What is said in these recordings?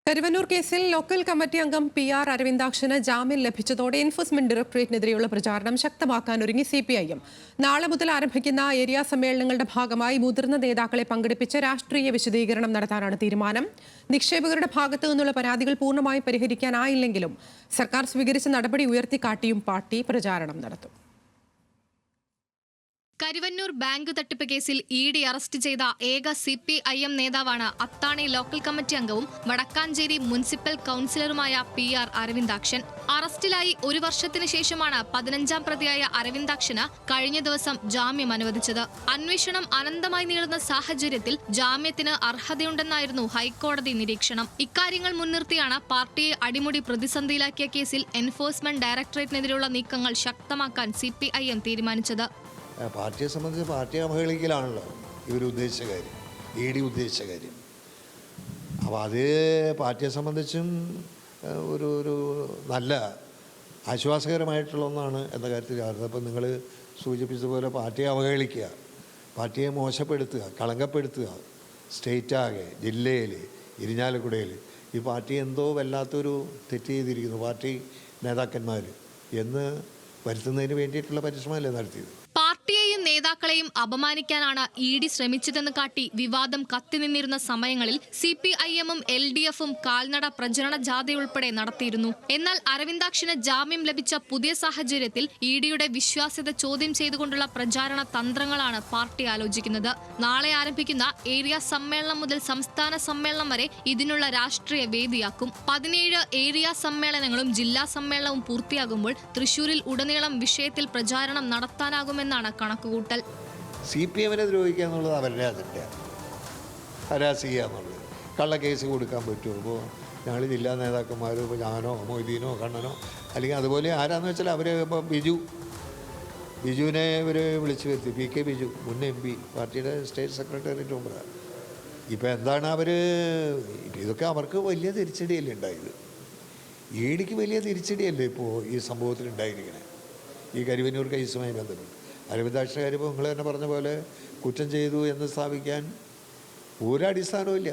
കരുവന്നൂർ കേസിൽ local committee അംഗം PR അരവിന്ദാക്ഷന് ജാമ്യം ലഭിച്ചതോടെ എൻഫോഴ്സ്മെന്റ് ഡയറക്ടറേറ്റിനെതിരെയുള്ള പ്രചാരണം ശക്തമാക്കാൻ ഒരുങ്ങി CPIM. നാളെ മുതൽ ആരംഭിക്കുന്ന ഏരിയ സമ്മേളനങ്ങളുടെ ഭാഗമായി മുതിർന്ന നേതാക്കളെ പങ്കെടുപ്പിച്ച് രാഷ്ട്രീയ വിശദീകരണം നടത്താനാണ് തീരുമാനം. നിക്ഷേപകരുടെ ഭാഗത്തു നിന്നുള്ള പരാതികൾ പൂർണ്ണമായും പരിഹരിക്കാനായില്ലെങ്കിലും സർക്കാർ സ്വീകരിച്ച നടപടി ഉയർത്തിക്കാട്ടിയും പാർട്ടി പ്രചാരണം നടത്തും. കരുവന്നൂർ ബാങ്ക് തട്ടിപ്പ് കേസിൽ ED അറസ്റ്റ് ചെയ്ത ഏക CPIM നേതാവാണ് അത്താണി ലോക്കൽ കമ്മിറ്റി അംഗവും വടക്കാഞ്ചേരി മുനിസിപ്പൽ കൌൺസിലറുമായ PR അരവിന്ദാക്ഷൻ. അറസ്റ്റിലായി 1 വർഷത്തിന് ശേഷമാണ് 15ാം പ്രതിയായ അരവിന്ദാക്ഷന് കഴിഞ്ഞ ദിവസം ജാമ്യം അനുവദിച്ചത്. അന്വേഷണം അനന്തമായി നീളുന്ന സാഹചര്യത്തിൽ ജാമ്യത്തിന് അർഹതയുണ്ടെന്നായിരുന്നു ഹൈക്കോടതി നിരീക്ഷണം. ഇക്കാര്യങ്ങൾ മുൻനിർത്തിയാണ് പാർട്ടിയെ അടിമുടി പ്രതിസന്ധിയിലാക്കിയ കേസിൽ എൻഫോഴ്സ്മെന്റ് ഡയറക്ടറേറ്റിനെതിരെയുള്ള നീക്കങ്ങൾ ശക്തമാക്കാൻ CPIM തീരുമാനിച്ചത്. പാർട്ടിയെ സംബന്ധിച്ച് പാർട്ടിയെ അവഹേളിക്കലാണല്ലോ ഇവർ ഉദ്ദേശിച്ച കാര്യം, ED ഉദ്ദേശിച്ച കാര്യം. അപ്പോൾ അത് പാർട്ടിയെ സംബന്ധിച്ചും ഒരു നല്ല ആശ്വാസകരമായിട്ടുള്ള ഒന്നാണ് എന്ന കാര്യത്തിൽ അറിയുന്നത്. അപ്പോൾ നിങ്ങൾ സൂചിപ്പിച്ചതുപോലെ പാർട്ടിയെ അവഹേളിക്കുക, പാർട്ടിയെ മോശപ്പെടുത്തുക, കളങ്കപ്പെടുത്തുക, സ്റ്റേറ്റാകെ, ജില്ലയിൽ, ഇരിഞ്ഞാലക്കുടയിൽ ഈ പാർട്ടി എന്തോ വല്ലാത്തൊരു തെറ്റ് ചെയ്തിരിക്കുന്നു പാർട്ടി നേതാക്കന്മാർ എന്ന് വരുത്തുന്നതിന് വേണ്ടിയിട്ടുള്ള പരിശ്രമമല്ലേ നടത്തിയത്. പാർട്ടിയെയും നേതാക്കളെയും അപമാനിക്കാനാണ് ED ശ്രമിച്ചതെന്ന് കാട്ടി വിവാദം കത്തിനിന്നിരുന്ന സമയങ്ങളിൽ CPIM-ഉം LDF-ഉം കാൽനട പ്രചരണ ജാഥയുൾപ്പെടെ നടത്തിയിരുന്നു. എന്നാൽ അരവിന്ദാക്ഷന് ജാമ്യം ലഭിച്ച പുതിയ സാഹചര്യത്തിൽ EDയുടെ വിശ്വാസ്യത ചോദ്യം ചെയ്തുകൊണ്ടുള്ള പ്രചാരണ തന്ത്രങ്ങളാണ് പാർട്ടി ആലോചിക്കുന്നത്. നാളെ ആരംഭിക്കുന്ന ഏരിയ സമ്മേളനം മുതൽ സംസ്ഥാന സമ്മേളനം വരെ ഇതിനുള്ള രാഷ്ട്രീയ വേദിയാക്കും. 17 ഏരിയ സമ്മേളനങ്ങളും ജില്ലാ സമ്മേളനവും പൂർത്തിയാകുമ്പോൾ തൃശൂരിൽ ഉടനീളം വിഷയത്തിൽ പ്രചാരണം നടത്താനാകുമെന്നാണ് കണക്കുകൂട്ടൽ. CPM-നെ ദ്രോഹിക്കുക എന്നുള്ളത് അവരുടെ അതിൻ്റെയാണ്, ഹരാസ് ചെയ്യുക എന്നുള്ളത്. കള്ളക്കേസ് കൊടുക്കാൻ പറ്റുമോ? ഇപ്പോൾ ഞങ്ങൾ ജില്ലാ നേതാക്കന്മാരോ, ഇപ്പോൾ ഞാനോ മൊയ്തീനോ കണ്ണനോ അല്ലെങ്കിൽ അതുപോലെ ആരാന്ന് വെച്ചാൽ അവർ ഇപ്പോൾ ബിജുവിനെ ഇവർ വിളിച്ചു വരുത്തി, PK ബിജു, മുൻ MP, പാർട്ടിയുടെ സ്റ്റേറ്റ് സെക്രട്ടേറിയറ്റ് മെമ്പറാണ്. ഇപ്പോൾ എന്താണ് അവർ ഇതൊക്കെ അവർക്ക് വലിയ തിരിച്ചടിയല്ലേ ഉണ്ടായത്. EDക്ക് വലിയ തിരിച്ചടിയല്ലേ ഇപ്പോൾ ഈ സംഭവത്തിൽ ഉണ്ടായിരിക്കണേ. ഈ കരുവന്നൂർ കേസുമായി ബന്ധപ്പെട്ട് അരവിന്ദാക്ഷൻ്റെ കാര്യം ഇപ്പോൾ നിങ്ങൾ തന്നെ പറഞ്ഞ പോലെ കുറ്റം ചെയ്തു എന്ന് സ്ഥാപിക്കാൻ ഒരടിസ്ഥാനവും ഇല്ല.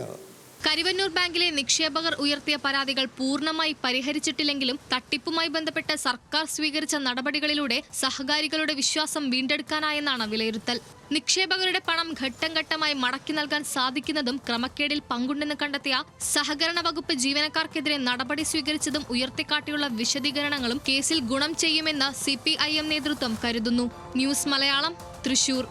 കരുവന്നൂർ ബാങ്കിലെ നിക്ഷേപകർ ഉയർത്തിയ പരാതികൾ പൂർണ്ണമായി പരിഹരിച്ചിട്ടില്ലെങ്കിലും തട്ടിപ്പുമായി ബന്ധപ്പെട്ട് സർക്കാർ സ്വീകരിച്ച നടപടികളിലൂടെ സഹകാരികളുടെ വിശ്വാസം വീണ്ടെടുക്കാനായെന്നാണ് വിലയിരുത്തൽ. നിക്ഷേപകരുടെ പണം ഘട്ടം ഘട്ടമായി മടക്കി നൽകാൻ സാധിക്കുന്നതും ക്രമക്കേടിൽ പങ്കുണ്ടെന്ന് കണ്ടെത്തിയ സഹകരണ വകുപ്പ് ജീവനക്കാർക്കെതിരെ നടപടി സ്വീകരിച്ചതും ഉയർത്തിക്കാട്ടിയുള്ള വിശദീകരണങ്ങളും കേസിൽ ഗുണം ചെയ്യുമെന്ന് CPIM നേതൃത്വം കരുതുന്നു. ന്യൂസ് മലയാളം, തൃശൂർ.